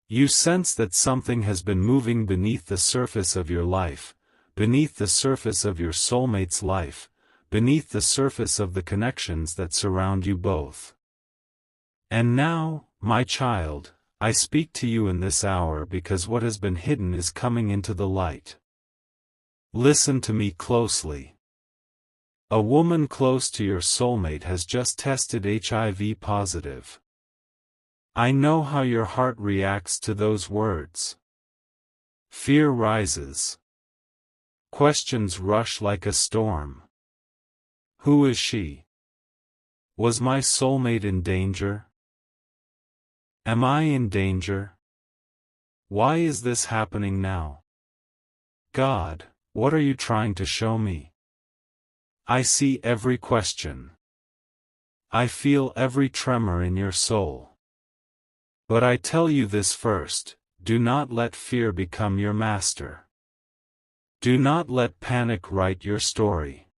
You sense that something has been moving beneath the surface of your life, beneath the surface of your soulmate's life, beneath the surface of the connections that surround you both. And now, my child, I speak to you in this hour because what has been hidden is coming into the light. Listen to me closely. A woman close to your soulmate has just tested HIV positive. I know how your heart reacts to those words. Fear rises. Questions rush like a storm. Who is she? Was my soulmate in danger? Am I in danger? Why is this happening now? God, what are you trying to show me? I see every question. I feel every tremor in your soul. But I tell you this first, do not let fear become your master. Do not let panic write your story.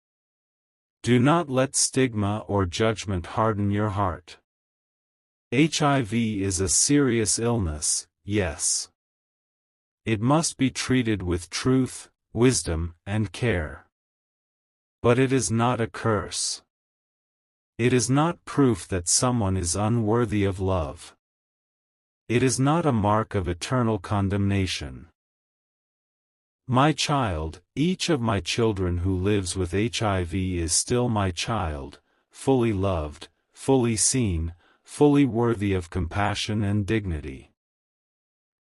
Do not let stigma or judgment harden your heart. HIV is a serious illness, yes. It must be treated with truth, wisdom, and care. But it is not a curse. It is not proof that someone is unworthy of love. It is not a mark of eternal condemnation. My child, each of my children who lives with HIV is still my child, fully loved, fully seen, fully worthy of compassion and dignity.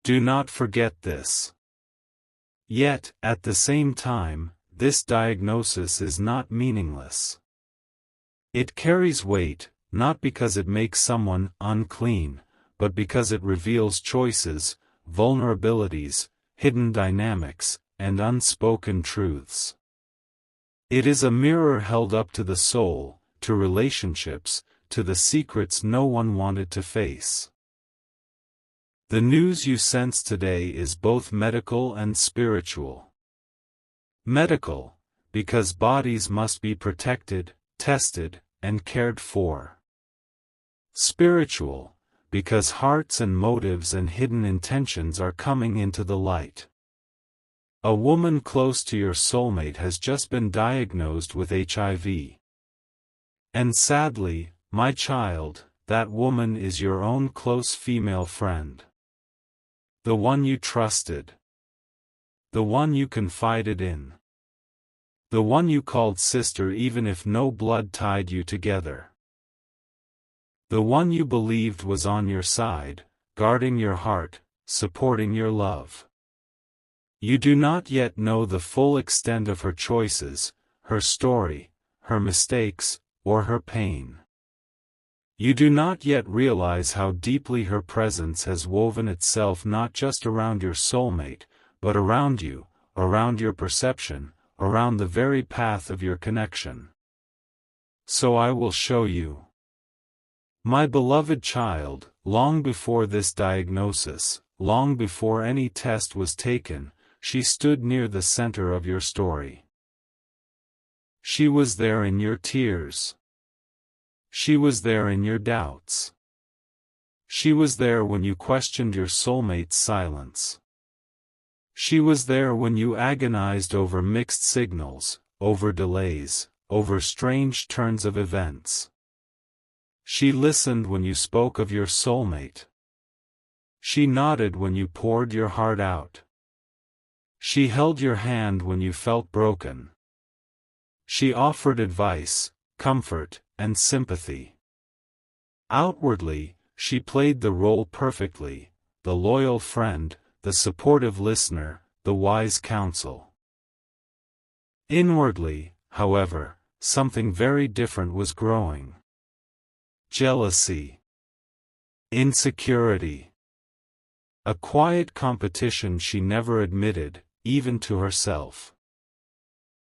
Do not forget this. Yet, at the same time, this diagnosis is not meaningless. It carries weight, not because it makes someone unclean, but because it reveals choices, vulnerabilities, hidden dynamics, and unspoken truths. It is a mirror held up to the soul, to relationships, to the secrets no one wanted to face. The news you sense today is both medical and spiritual. Medical, because bodies must be protected, tested, and cared for. Spiritual, because hearts and motives and hidden intentions are coming into the light. A woman close to your soulmate has just been diagnosed with HIV. And sadly, my child, that woman is your own close female friend. The one you trusted. The one you confided in. The one you called sister even if no blood tied you together. The one you believed was on your side, guarding your heart, supporting your love. You do not yet know the full extent of her choices, her story, her mistakes, or her pain. You do not yet realize how deeply her presence has woven itself not just around your soulmate, but around you, around your perception, around the very path of your connection. So I will show you. My beloved child, long before this diagnosis, long before any test was taken, she stood near the center of your story. She was there in your tears. She was there in your doubts. She was there when you questioned your soulmate's silence. She was there when you agonized over mixed signals, over delays, over strange turns of events. She listened when you spoke of your soulmate. She nodded when you poured your heart out. She held your hand when you felt broken. She offered advice, comfort, and sympathy. Outwardly, she played the role perfectly, the loyal friend, the supportive listener, the wise counsel. Inwardly, however, something very different was growing. Jealousy. Insecurity. A quiet competition she never admitted, even to herself.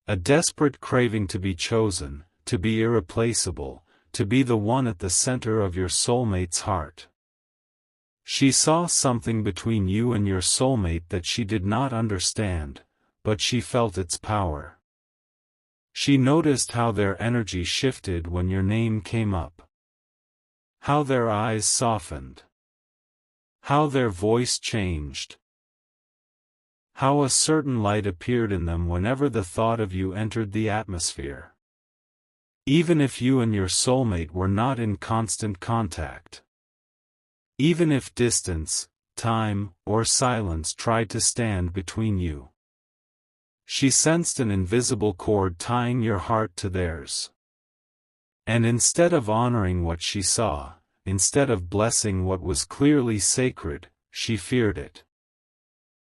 A desperate craving to be chosen, to be irreplaceable, to be the one at the center of your soulmate's heart. She saw something between you and your soulmate that she did not understand, but she felt its power. She noticed how their energy shifted when your name came up. How their eyes softened. How their voice changed. How a certain light appeared in them whenever the thought of you entered the atmosphere. Even if you and your soulmate were not in constant contact. Even if distance, time, or silence tried to stand between you. She sensed an invisible cord tying your heart to theirs. And instead of honoring what she saw, instead of blessing what was clearly sacred, she feared it.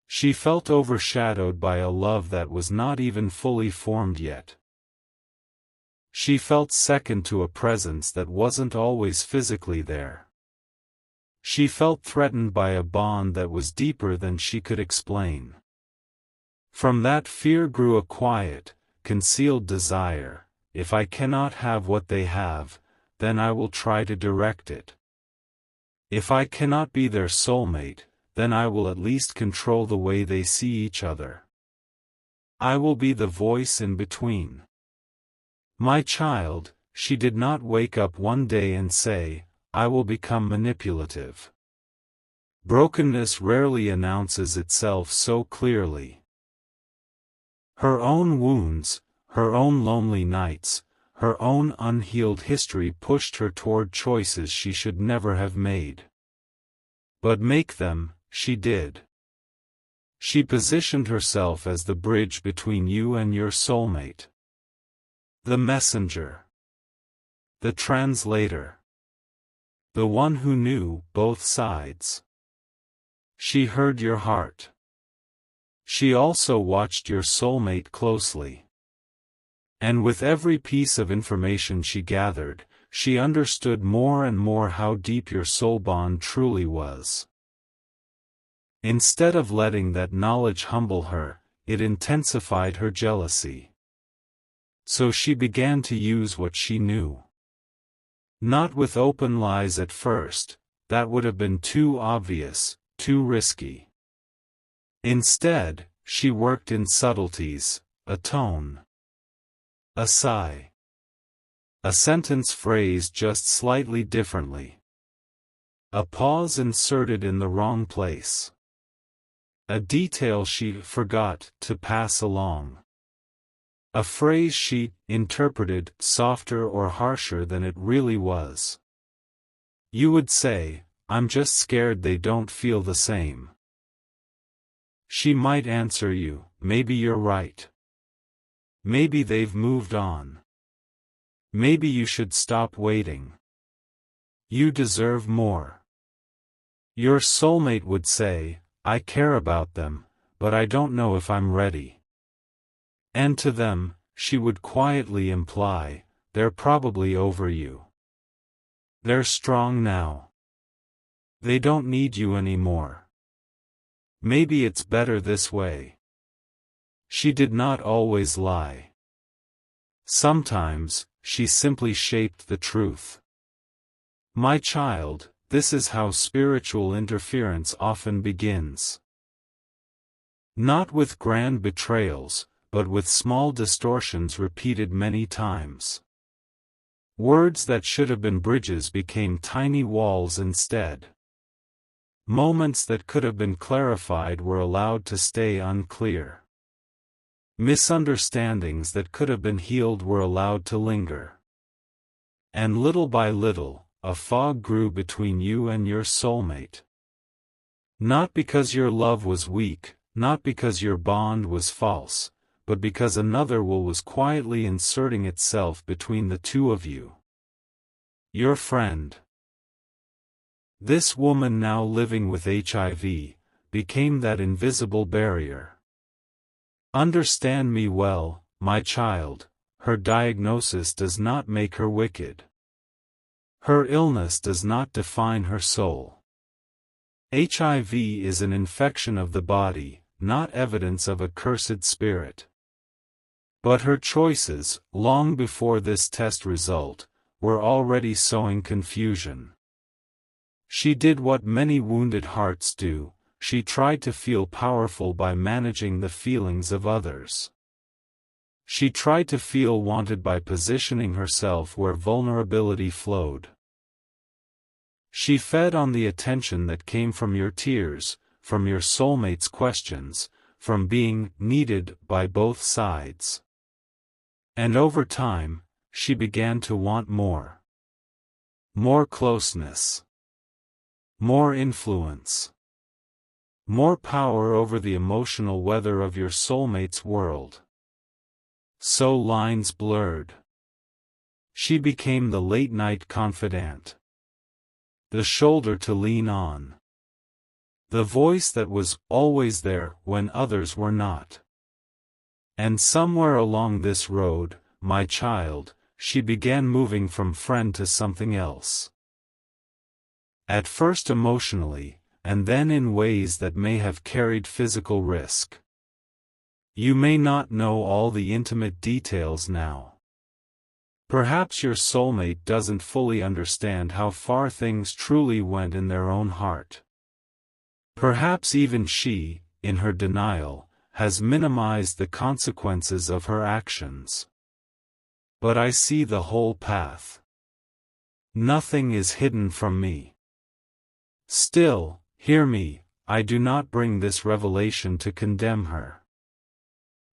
She felt overshadowed by a love that was not even fully formed yet. She felt second to a presence that wasn't always physically there. She felt threatened by a bond that was deeper than she could explain. From that fear grew a quiet, concealed desire: if I cannot have what they have, then I will try to direct it. If I cannot be their soulmate, then I will at least control the way they see each other. I will be the voice in between. My child, she did not wake up one day and say, I will become manipulative. Brokenness rarely announces itself so clearly. Her own wounds, her own lonely nights, her own unhealed history pushed her toward choices she should never have made. But make them, she did. She positioned herself as the bridge between you and your soulmate. The messenger. The translator. The one who knew both sides. She heard your heart. She also watched your soulmate closely. And with every piece of information she gathered, she understood more and more how deep your soul bond truly was. Instead of letting that knowledge humble her, it intensified her jealousy. So she began to use what she knew. Not with open lies at first, that would have been too obvious, too risky. Instead, she worked in subtleties: a tone, a sigh, a sentence phrased just slightly differently, a pause inserted in the wrong place, a detail she forgot to pass along, a phrase she interpreted softer or harsher than it really was. You would say, I'm just scared they don't feel the same. She might answer you, maybe you're right. Maybe they've moved on. Maybe you should stop waiting. You deserve more. Your soulmate would say, I care about them, but I don't know if I'm ready. And to them, she would quietly imply, they're probably over you. They're strong now. They don't need you anymore. Maybe it's better this way. She did not always lie. Sometimes, she simply shaped the truth. My child, this is how spiritual interference often begins. Not with grand betrayals, but with small distortions repeated many times. Words that should have been bridges became tiny walls instead. Moments that could have been clarified were allowed to stay unclear. Misunderstandings that could have been healed were allowed to linger. And little by little, a fog grew between you and your soulmate. Not because your love was weak, not because your bond was false, but because another will was quietly inserting itself between the two of you. Your friend. This woman now living with HIV, became that invisible barrier. Understand me well, my child, her diagnosis does not make her wicked. Her illness does not define her soul. HIV is an infection of the body, not evidence of a cursed spirit. But her choices, long before this test result, were already sowing confusion. She did what many wounded hearts do, she tried to feel powerful by managing the feelings of others. She tried to feel wanted by positioning herself where vulnerability flowed. She fed on the attention that came from your tears, from your soulmate's questions, from being needed by both sides. And over time, she began to want more. More closeness. More influence. More power over the emotional weather of your soulmate's world. So lines blurred. She became the late-night confidant. The shoulder to lean on. The voice that was always there when others were not. And somewhere along this road, my child, she began moving from friend to something else. At first emotionally, and then in ways that may have carried physical risk. You may not know all the intimate details now. Perhaps your soulmate doesn't fully understand how far things truly went in their own heart. Perhaps even she, in her denial, has minimized the consequences of her actions. But I see the whole path. Nothing is hidden from me. Still, hear me, I do not bring this revelation to condemn her.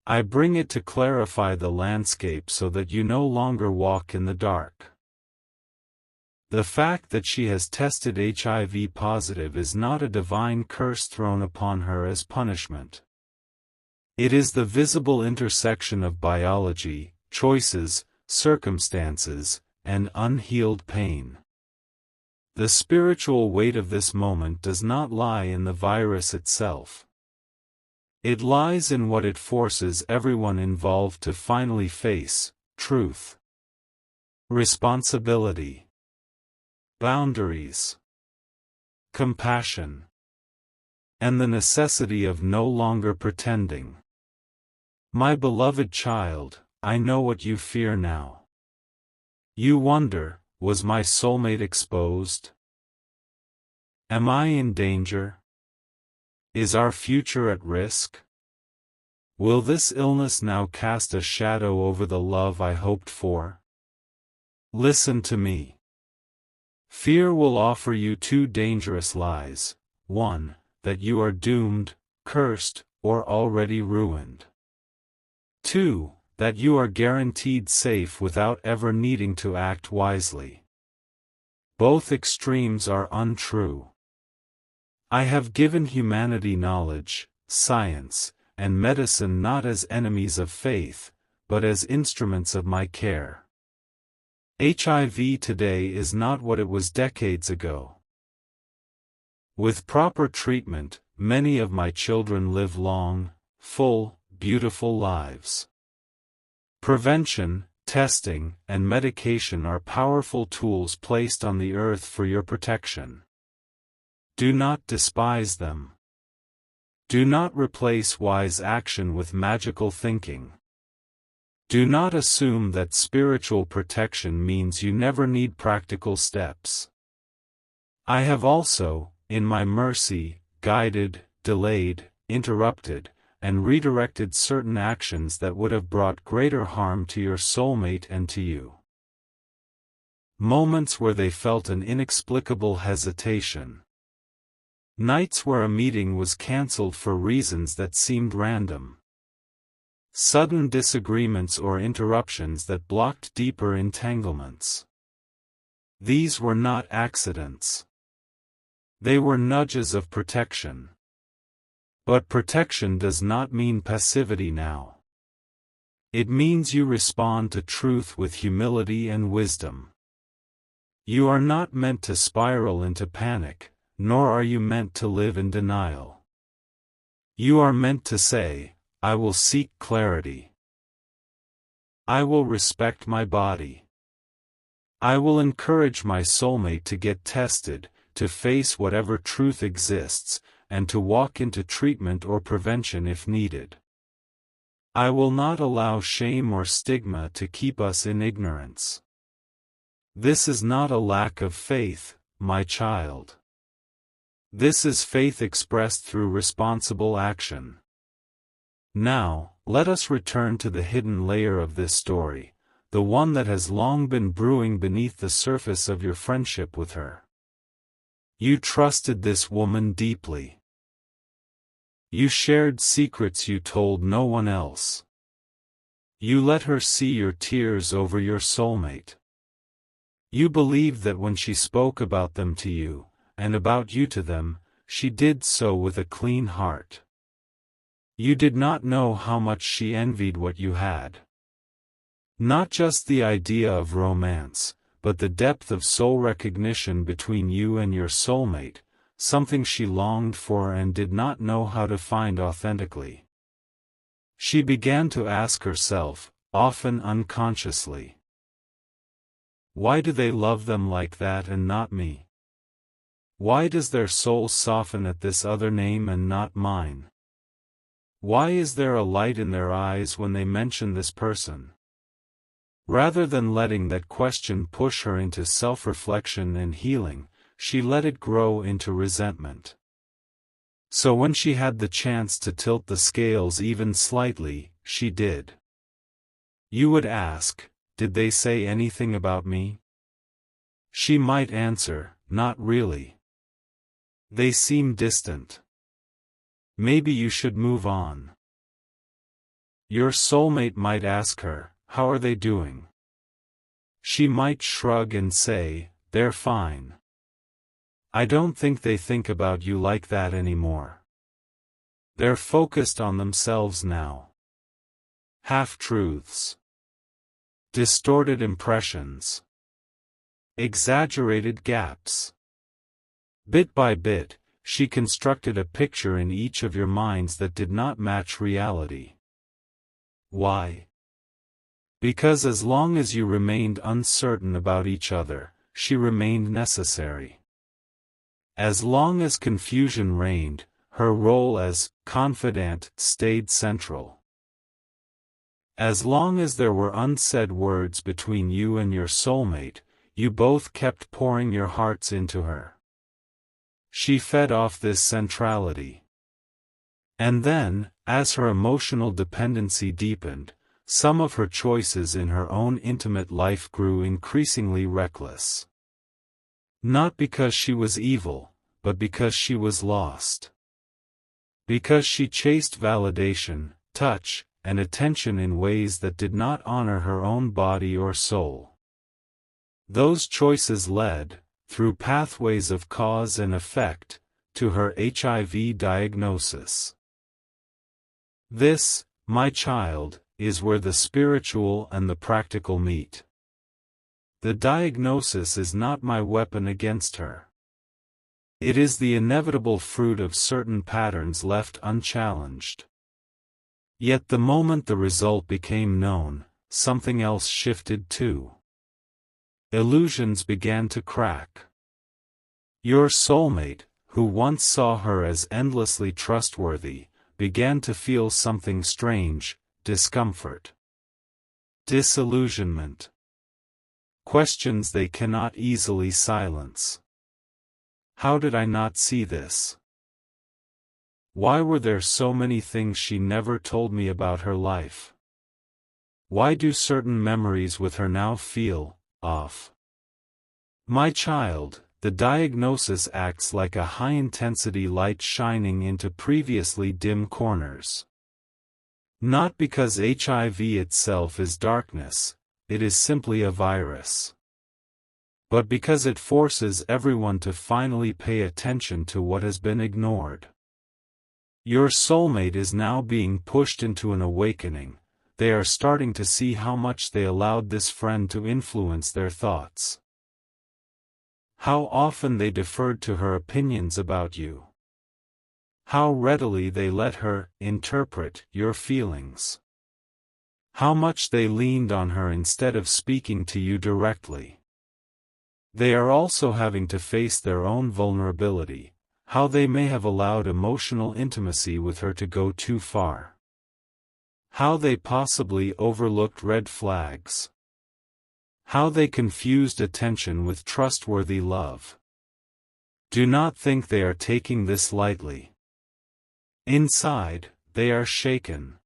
I bring it to clarify the landscape so that you no longer walk in the dark. The fact that she has tested HIV positive is not a divine curse thrown upon her as punishment. It is the visible intersection of biology, choices, circumstances, and unhealed pain. The spiritual weight of this moment does not lie in the virus itself. It lies in what it forces everyone involved to finally face: truth, responsibility, boundaries, compassion, and the necessity of no longer pretending. My beloved child, I know what you fear now. You wonder, was my soulmate exposed? Am I in danger? Is our future at risk? Will this illness now cast a shadow over the love I hoped for? Listen to me. Fear will offer you two dangerous lies: one, that you are doomed, cursed, or already ruined. Two, that you are guaranteed safe without ever needing to act wisely. Both extremes are untrue. I have given humanity knowledge, science, and medicine not as enemies of faith, but as instruments of my care. HIV today is not what it was decades ago. With proper treatment, many of my children live long, full, beautiful lives. Prevention, testing, and medication are powerful tools placed on the earth for your protection. Do not despise them. Do not replace wise action with magical thinking. Do not assume that spiritual protection means you never need practical steps. I have also, in my mercy, guided, delayed, interrupted, and redirected certain actions that would have brought greater harm to your soulmate and to you. Moments where they felt an inexplicable hesitation. Nights where a meeting was cancelled for reasons that seemed random. Sudden disagreements or interruptions that blocked deeper entanglements. These were not accidents. They were nudges of protection. But protection does not mean passivity now. It means you respond to truth with humility and wisdom. You are not meant to spiral into panic, nor are you meant to live in denial. You are meant to say, I will seek clarity. I will respect my body. I will encourage my soulmate to get tested, to face whatever truth exists, and to walk into treatment or prevention if needed. I will not allow shame or stigma to keep us in ignorance. This is not a lack of faith, my child. This is faith expressed through responsible action. Now, let us return to the hidden layer of this story, the one that has long been brewing beneath the surface of your friendship with her. You trusted this woman deeply. You shared secrets you told no one else. You let her see your tears over your soulmate. You believed that when she spoke about them to you, and about you to them, she did so with a clean heart. You did not know how much she envied what you had. Not just the idea of romance, but the depth of soul recognition between you and your soulmate, something she longed for and did not know how to find authentically. She began to ask herself, often unconsciously, why do they love them like that and not me? Why does their soul soften at this other name and not mine? Why is there a light in their eyes when they mention this person? Rather than letting that question push her into self-reflection and healing, she let it grow into resentment. So when she had the chance to tilt the scales even slightly, she did. You would ask, did they say anything about me? She might answer, not really. They seem distant. Maybe you should move on. Your soulmate might ask her, how are they doing? She might shrug and say, they're fine. I don't think they think about you like that anymore. They're focused on themselves now. Half-truths. Distorted impressions. Exaggerated gaps. Bit by bit, she constructed a picture in each of your minds that did not match reality. Why? Because as long as you remained uncertain about each other, she remained necessary. As long as confusion reigned, her role as confidant stayed central. As long as there were unsaid words between you and your soulmate, you both kept pouring your hearts into her. She fed off this centrality. And then, as her emotional dependency deepened, some of her choices in her own intimate life grew increasingly reckless. Not because she was evil, but because she was lost. Because she chased validation, touch, and attention in ways that did not honor her own body or soul. Those choices led, through pathways of cause and effect, to her HIV diagnosis. This, my child, is where the spiritual and the practical meet. The diagnosis is not my weapon against her. It is the inevitable fruit of certain patterns left unchallenged. Yet the moment the result became known, something else shifted too. Illusions began to crack. Your soulmate, who once saw her as endlessly trustworthy, began to feel something strange, discomfort. Disillusionment. Questions they cannot easily silence. How did I not see this? Why were there so many things she never told me about her life? Why do certain memories with her now feel off? My child, the diagnosis acts like a high-intensity light shining into previously dim corners. Not because HIV itself is darkness, it is simply a virus. But because it forces everyone to finally pay attention to what has been ignored. Your soulmate is now being pushed into an awakening. They are starting to see how much they allowed this friend to influence their thoughts. How often they deferred to her opinions about you. How readily they let her interpret your feelings. How much they leaned on her instead of speaking to you directly. They are also having to face their own vulnerability, how they may have allowed emotional intimacy with her to go too far. How they possibly overlooked red flags. How they confused attention with trustworthy love. Do not think they are taking this lightly. Inside, they are shaken.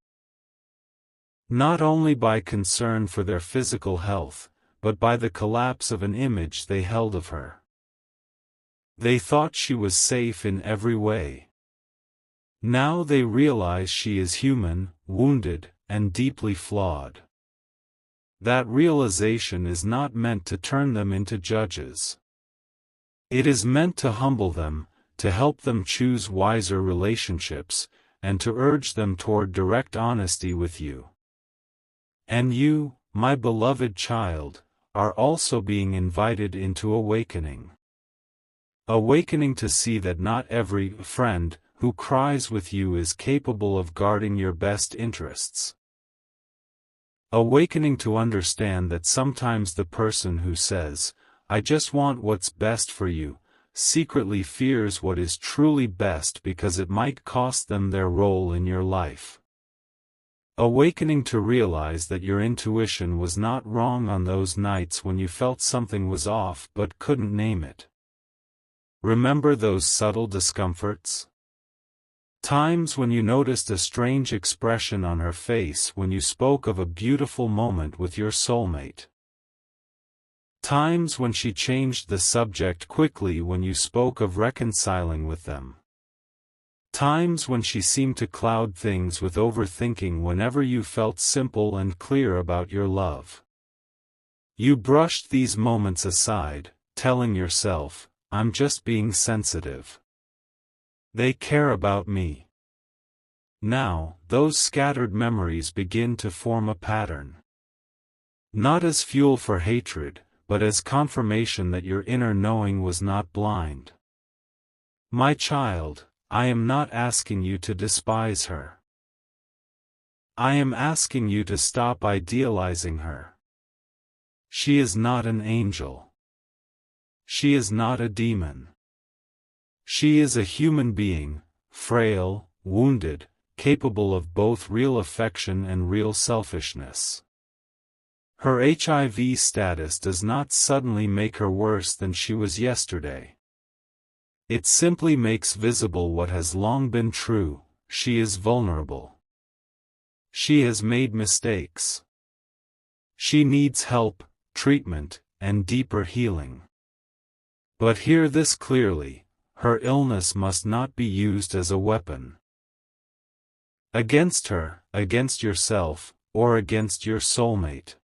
Not only by concern for their physical health, but by the collapse of an image they held of her. They thought she was safe in every way. Now they realize she is human, wounded, and deeply flawed. That realization is not meant to turn them into judges. It is meant to humble them, to help them choose wiser relationships, and to urge them toward direct honesty with you. And you, my beloved child, are also being invited into awakening. Awakening to see that not every friend who cries with you is capable of guarding your best interests. Awakening to understand that sometimes the person who says, "I just want what's best for you," secretly fears what is truly best because it might cost them their role in your life. Awakening to realize that your intuition was not wrong on those nights when you felt something was off but couldn't name it. Remember those subtle discomforts? Times when you noticed a strange expression on her face when you spoke of a beautiful moment with your soulmate. Times when she changed the subject quickly when you spoke of reconciling with them. Times when she seemed to cloud things with overthinking whenever you felt simple and clear about your love. You brushed these moments aside, telling yourself, "I'm just being sensitive. They care about me." Now, those scattered memories begin to form a pattern. Not as fuel for hatred, but as confirmation that your inner knowing was not blind. My child, I am not asking you to despise her. I am asking you to stop idealizing her. She is not an angel. She is not a demon. She is a human being, frail, wounded, capable of both real affection and real selfishness. Her HIV status does not suddenly make her worse than she was yesterday. It simply makes visible what has long been true: she is vulnerable. She has made mistakes. She needs help, treatment, and deeper healing. But hear this clearly: her illness must not be used as a weapon. Against her, against yourself, or against your soulmate.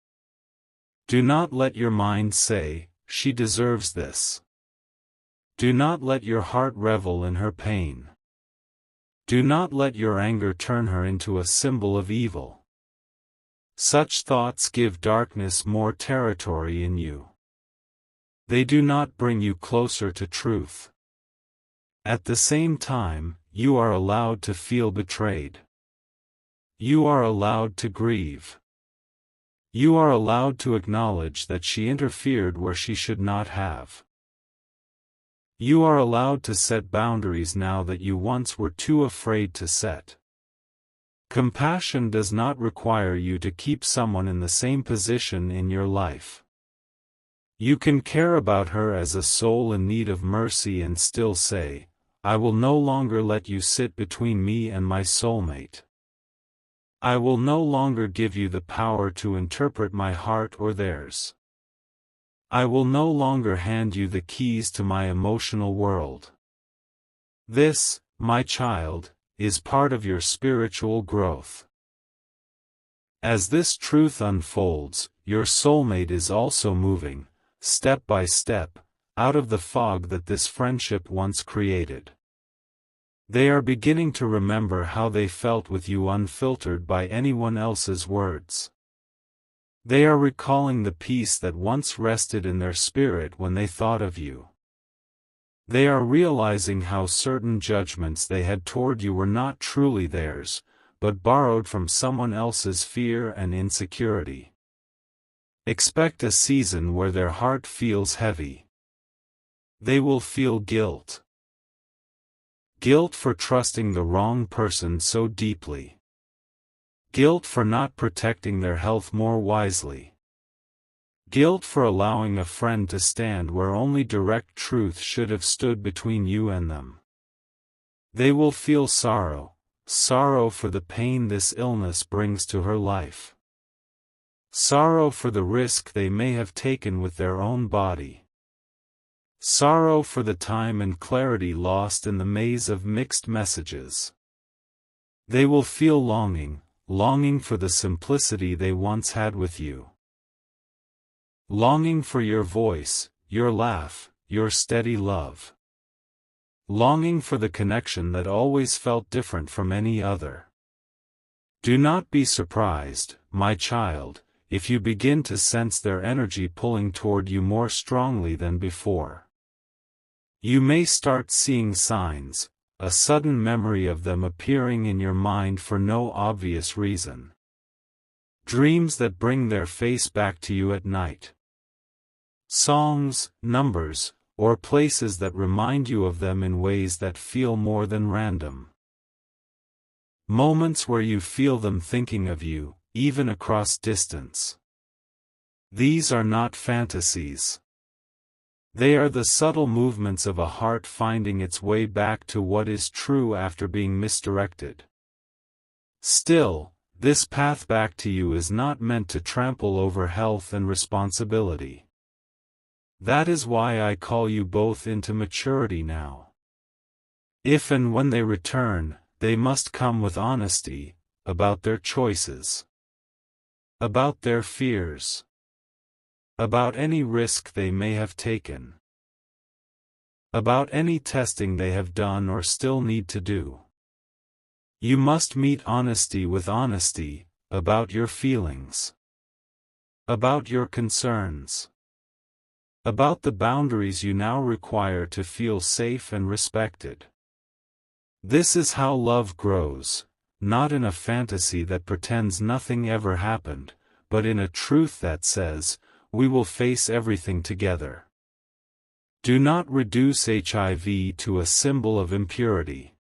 Do not let your mind say, "She deserves this." Do not let your heart revel in her pain. Do not let your anger turn her into a symbol of evil. Such thoughts give darkness more territory in you. They do not bring you closer to truth. At the same time, you are allowed to feel betrayed. You are allowed to grieve. You are allowed to acknowledge that she interfered where she should not have. You are allowed to set boundaries now that you once were too afraid to set. Compassion does not require you to keep someone in the same position in your life. You can care about her as a soul in need of mercy and still say, "I will no longer let you sit between me and my soulmate. I will no longer give you the power to interpret my heart or theirs. I will no longer hand you the keys to my emotional world." This, my child, is part of your spiritual growth. As this truth unfolds, your soulmate is also moving, step by step, out of the fog that this friendship once created. They are beginning to remember how they felt with you unfiltered by anyone else's words. They are recalling the peace that once rested in their spirit when they thought of you. They are realizing how certain judgments they had toward you were not truly theirs, but borrowed from someone else's fear and insecurity. Expect a season where their heart feels heavy. They will feel guilt. Guilt for trusting the wrong person so deeply. Guilt for not protecting their health more wisely. Guilt for allowing a friend to stand where only direct truth should have stood between you and them. They will feel sorrow for the pain this illness brings to her life. Sorrow for the risk they may have taken with their own body. Sorrow for the time and clarity lost in the maze of mixed messages. They will feel longing, longing for the simplicity they once had with you. Longing for your voice, your laugh, your steady love. Longing for the connection that always felt different from any other. Do not be surprised, my child, if you begin to sense their energy pulling toward you more strongly than before. You may start seeing signs, a sudden memory of them appearing in your mind for no obvious reason. Dreams that bring their face back to you at night. Songs, numbers, or places that remind you of them in ways that feel more than random. Moments where you feel them thinking of you, even across distance. These are not fantasies. They are the subtle movements of a heart finding its way back to what is true after being misdirected. Still, this path back to you is not meant to trample over health and responsibility. That is why I call you both into maturity now. If and when they return, they must come with honesty, about their choices. About their fears. About any risk they may have taken. About any testing they have done or still need to do. You must meet honesty with honesty, about your feelings. About your concerns. About the boundaries you now require to feel safe and respected. This is how love grows, not in a fantasy that pretends nothing ever happened, but in a truth that says, we will face everything together. Do not reduce HIV to a symbol of impurity.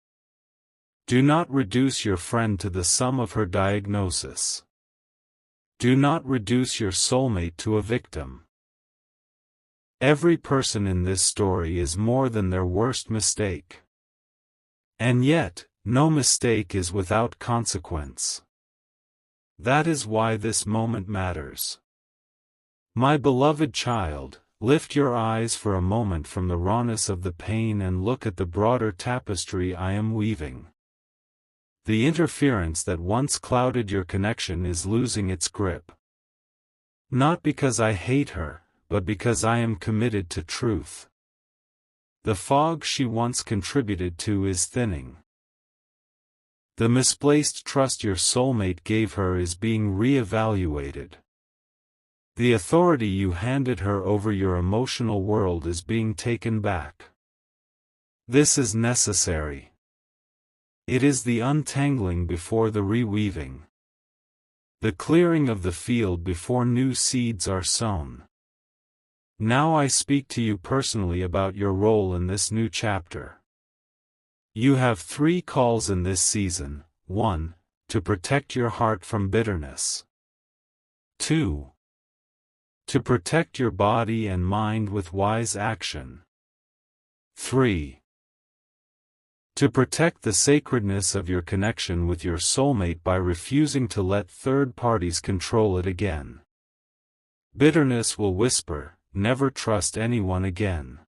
Do not reduce your friend to the sum of her diagnosis. Do not reduce your soulmate to a victim. Every person in this story is more than their worst mistake. And yet, no mistake is without consequence. That is why this moment matters. My beloved child, lift your eyes for a moment from the rawness of the pain and look at the broader tapestry I am weaving. The interference that once clouded your connection is losing its grip. Not because I hate her, but because I am committed to truth. The fog she once contributed to is thinning. The misplaced trust your soulmate gave her is being re-evaluated. The authority you handed her over your emotional world is being taken back. This is necessary. It is the untangling before the reweaving. The clearing of the field before new seeds are sown. Now I speak to you personally about your role in this new chapter. You have 3 calls in this season. 1. To protect your heart from bitterness. 2. To protect your body and mind with wise action. 3. To protect the sacredness of your connection with your soulmate by refusing to let third parties control it again. Bitterness will whisper, never trust anyone again.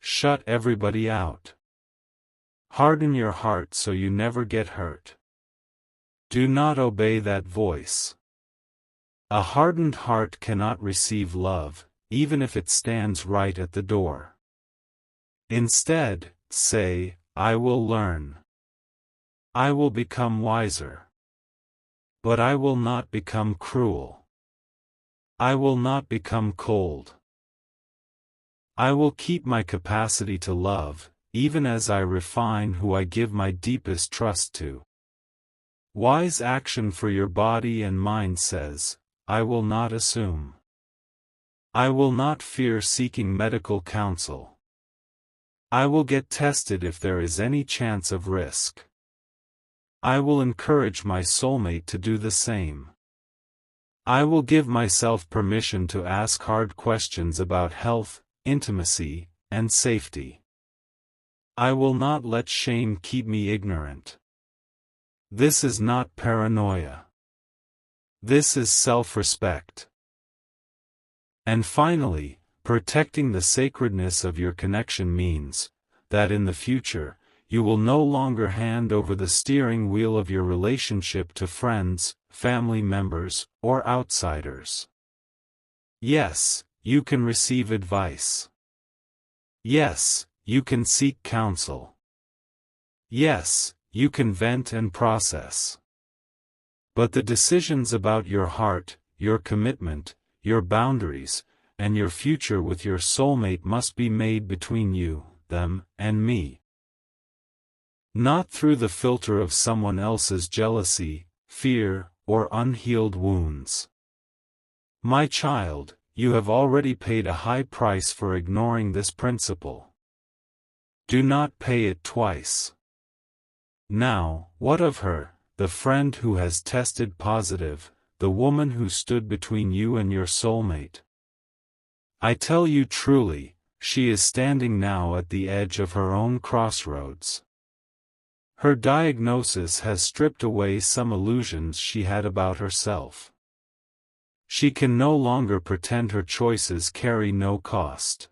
Shut everybody out. Harden your heart so you never get hurt. Do not obey that voice. A hardened heart cannot receive love, even if it stands right at the door. Instead, say, I will learn. I will become wiser. But I will not become cruel. I will not become cold. I will keep my capacity to love, even as I refine who I give my deepest trust to. Wise action for your body and mind says, I will not assume. I will not fear seeking medical counsel. I will get tested if there is any chance of risk. I will encourage my soulmate to do the same. I will give myself permission to ask hard questions about health, intimacy, and safety. I will not let shame keep me ignorant. This is not paranoia. This is self-respect. And finally, Protecting the sacredness of your connection means that in the future, you will no longer hand over the steering wheel of your relationship to friends, family members, or outsiders. Yes, you can receive advice. Yes, you can seek counsel. Yes, you can vent and process. But the decisions about your heart, your commitment, your boundaries, and your future with your soulmate must be made between you, them, and me. Not through the filter of someone else's jealousy, fear, or unhealed wounds. My child, you have already paid a high price for ignoring this principle. Do not pay it twice. Now, what of her, the friend who has tested positive, the woman who stood between you and your soulmate? I tell you truly, she is standing now at the edge of her own crossroads. Her diagnosis has stripped away some illusions she had about herself. She can no longer pretend her choices carry no cost.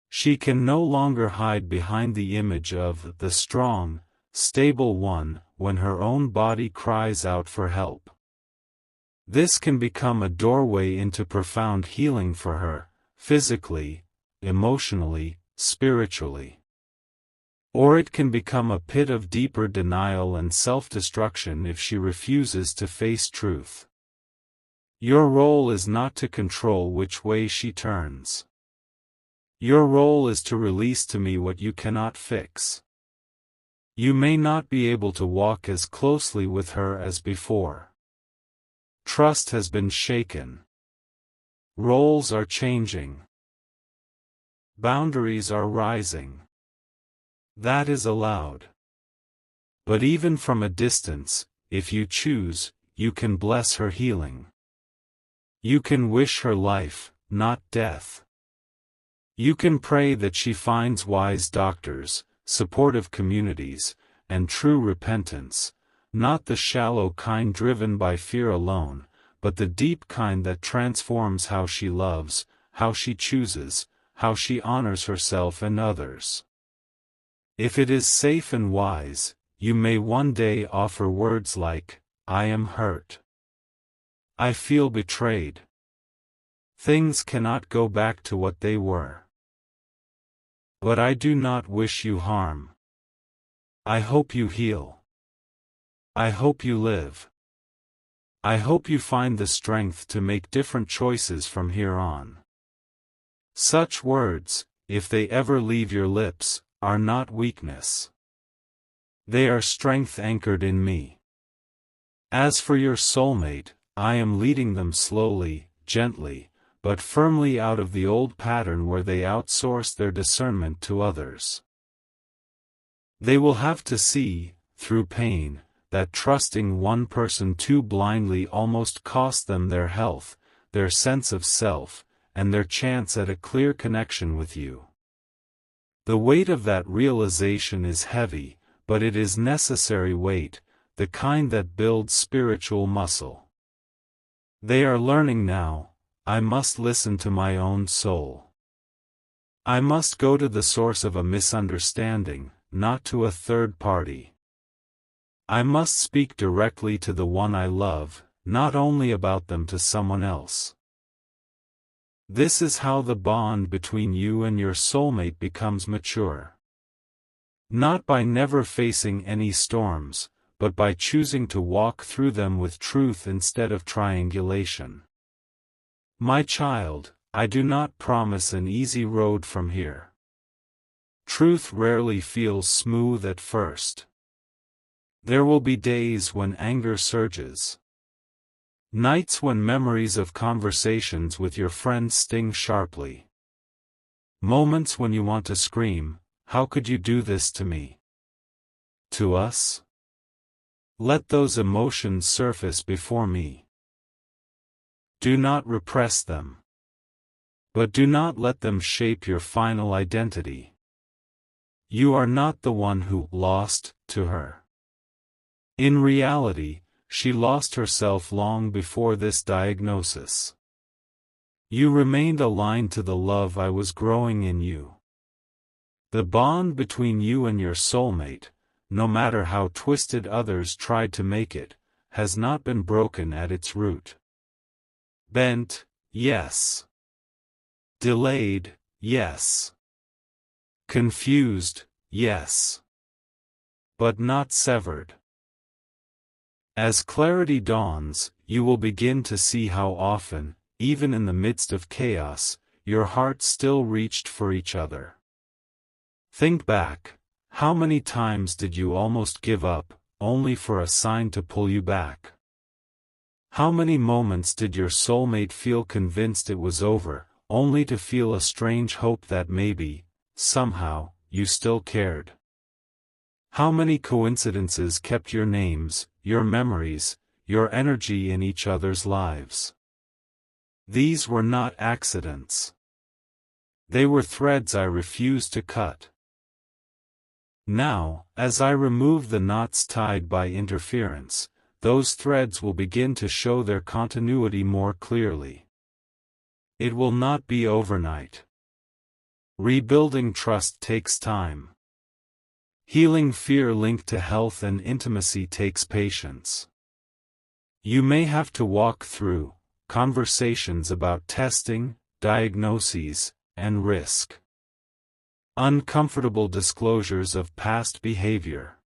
She can no longer hide behind the image of the strong, stable one when her own body cries out for help. This can become a doorway into profound healing for her, physically, emotionally, spiritually. Or it can become a pit of deeper denial and self-destruction if she refuses to face truth. Your role is not to control which way she turns. Your role is to release to me what you cannot fix. You may not be able to walk as closely with her as before. Trust has been shaken. Roles are changing. Boundaries are rising. That is allowed. But even from a distance, if you choose, you can bless her healing. You can wish her life, not death. You can pray that she finds wise doctors, supportive communities, and true repentance, not the shallow kind driven by fear alone, but the deep kind that transforms how she loves, how she chooses, how she honors herself and others. If it is safe and wise, you may one day offer words like, I am hurt. I feel betrayed. Things cannot go back to what they were. But I do not wish you harm. I hope you heal. I hope you live. I hope you find the strength to make different choices from here on. Such words, if they ever leave your lips, are not weakness. They are strength anchored in me. As for your soulmate, I am leading them slowly, gently, but firmly out of the old pattern where they outsource their discernment to others. They will have to see, through pain, that trusting one person too blindly almost cost them their health, their sense of self, and their chance at a clear connection with you. The weight of that realization is heavy, but it is necessary weight, the kind that builds spiritual muscle. They are learning now, I must listen to my own soul. I must go to the source of a misunderstanding, not to a third party. I must speak directly to the one I love, not only about them to someone else. This is how the bond between you and your soulmate becomes mature. Not by never facing any storms, but by choosing to walk through them with truth instead of triangulation. My child, I do not promise an easy road from here. Truth rarely feels smooth at first. There will be days when anger surges. Nights when memories of conversations with your friends sting sharply. Moments when you want to scream, how could you do this to me? To us? Let those emotions surface before me. Do not repress them. But do not let them shape your final identity. You are not the one who lost to her. In reality, she lost herself long before this diagnosis. You remained aligned to the love I was growing in you. The bond between you and your soulmate, no matter how twisted others tried to make it, has not been broken at its root. Bent, yes. Delayed, yes. Confused, yes. But not severed. As clarity dawns, you will begin to see how often, even in the midst of chaos, your hearts still reached for each other. Think back, how many times did you almost give up, only for a sign to pull you back? How many moments did your soulmate feel convinced it was over, only to feel a strange hope that maybe, somehow, you still cared? How many coincidences kept your names, your memories, your energy in each other's lives? These were not accidents. They were threads I refused to cut. Now, as I remove the knots tied by interference, those threads will begin to show their continuity more clearly. It will not be overnight. Rebuilding trust takes time. Healing fear linked to health and intimacy takes patience. You may have to walk through conversations about testing, diagnoses, and risk. Uncomfortable disclosures of past behavior.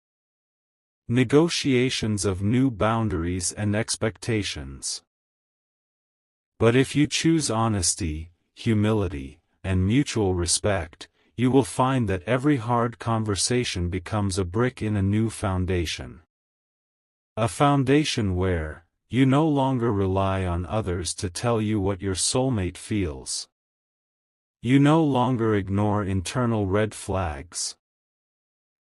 Negotiations of new boundaries and expectations. But if you choose honesty, humility, and mutual respect, you will find that every hard conversation becomes a brick in a new foundation. A foundation where, you no longer rely on others to tell you what your soulmate feels. You no longer ignore internal red flags.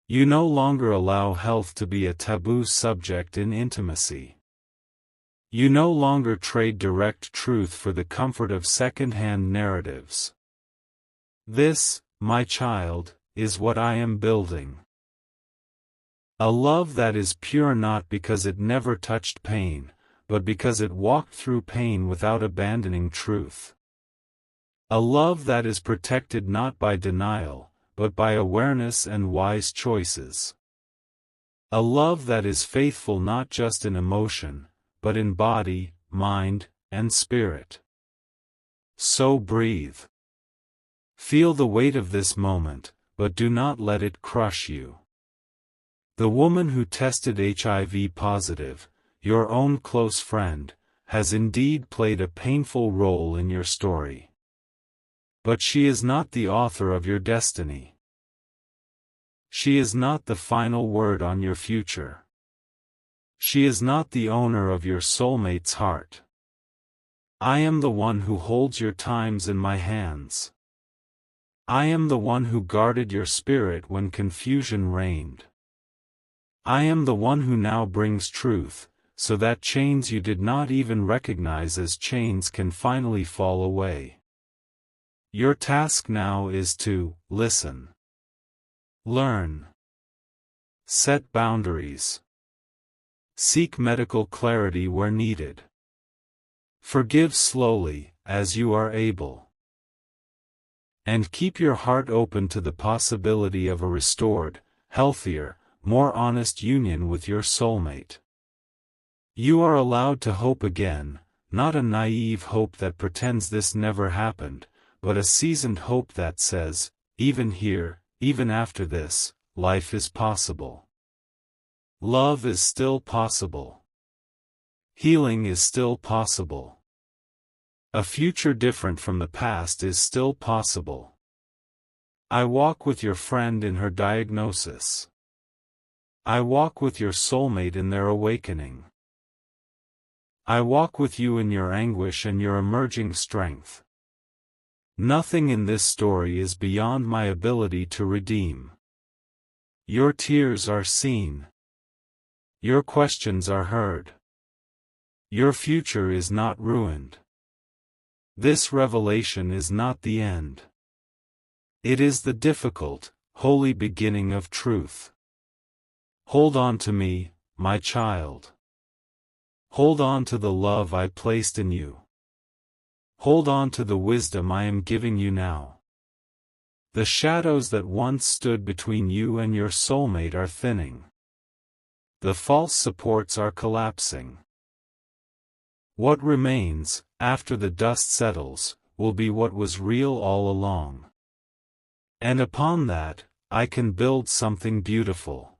You no longer allow health to be a taboo subject in intimacy. You no longer trade direct truth for the comfort of second-hand narratives. This, my child, is what I am building. A love that is pure not because it never touched pain, but because it walked through pain without abandoning truth. A love that is protected not by denial, but by awareness and wise choices. A love that is faithful not just in emotion, but in body, mind, and spirit. So breathe. Feel the weight of this moment, but do not let it crush you. The woman who tested HIV positive, your own close friend, has indeed played a painful role in your story. But she is not the author of your destiny. She is not the final word on your future. She is not the owner of your soulmate's heart. I am the one who holds your times in my hands. I am the one who guarded your spirit when confusion reigned. I am the one who now brings truth, so that chains you did not even recognize as chains can finally fall away. Your task now is to listen. Learn. Set boundaries. Seek medical clarity where needed. Forgive slowly, as you are able. And keep your heart open to the possibility of a restored, healthier, more honest union with your soulmate. You are allowed to hope again, not a naive hope that pretends this never happened, but a seasoned hope that says, even here, even after this, life is possible. Love is still possible. Healing is still possible. A future different from the past is still possible. I walk with your friend in her diagnosis. I walk with your soulmate in their awakening. I walk with you in your anguish and your emerging strength. Nothing in this story is beyond my ability to redeem. Your tears are seen. Your questions are heard. Your future is not ruined. This revelation is not the end. It is the difficult, holy beginning of truth. Hold on to me, my child. Hold on to the love I placed in you. Hold on to the wisdom I am giving you now. The shadows that once stood between you and your soulmate are thinning. The false supports are collapsing. What remains, after the dust settles, will be what was real all along. And upon that, I can build something beautiful.